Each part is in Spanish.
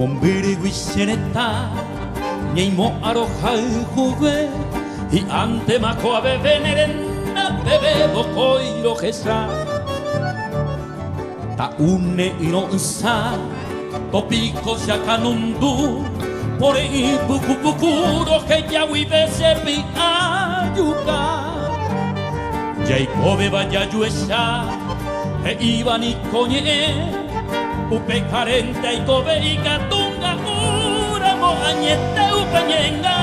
Mombirigui seneta Nyei mo aroha juve Y ante mako abe venerena Bebe bokoiro gesa Ta une inonsa Topiko shakanundu Pore i buku bukuro Que yawi besebi ayuka Jaikobe vaya yuesha E ibani konye Upe karenta y kobe y katunga Uramo añete upeñenga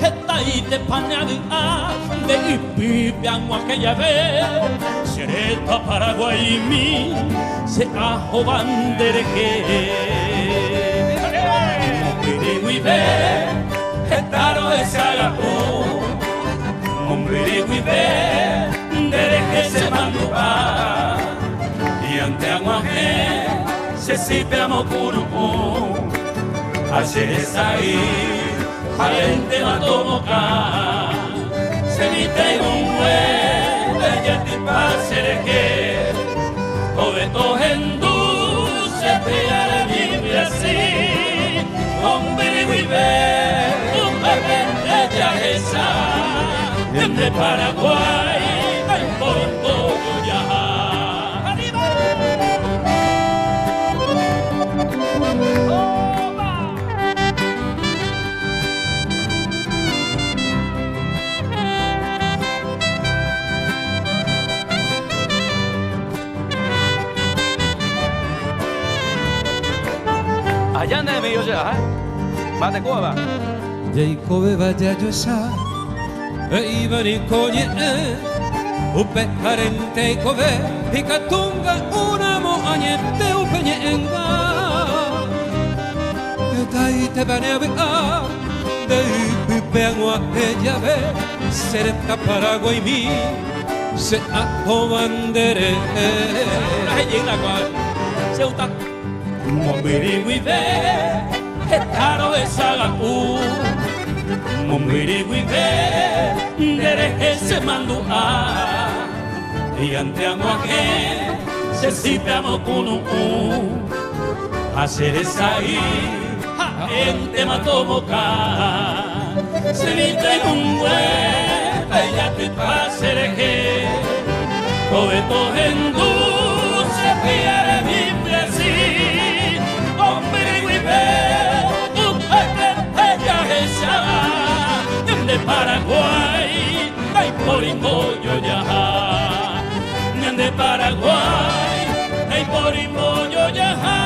Heta y te paneaga De ipipe agua que ya ve Sereta Paraguay mi Se ajo bandereje Mombirigüibe Hetaro es agapu Mombirigüibe Dereje se manduba Y ante aguaje se sipe amo curucú Ayer es ahí Jalente matomoca Se vite un huele Ya te pasereje Todo en dulce Te haré vivir así Hombre vive Un bebé ya esa De Paraguay Ay por todo ya Allá anda mi yo ya, mate cueva. Jaikobe vaya yo sa Ibani konye Upe karente kobe Hikatunga unamo añete upeñe enga Etai te baneabe De ipipe agua ella ve Sereta Paraguay mi Se acobandere Ayeng agua Seuta Mombirigüibe Hetaro esagapu Mombirigüibe Dereje se mandua Y ante aguaje Se sipe amo kunu Hacer esa ahí Ente matomoca Se vite en un huevo Ya te pasereje Cobeto en dulce Piare vive así Mombirigüibe Un pepe ella esa De Paraguay Ay por yo ya De Paraguay Ay por yo ya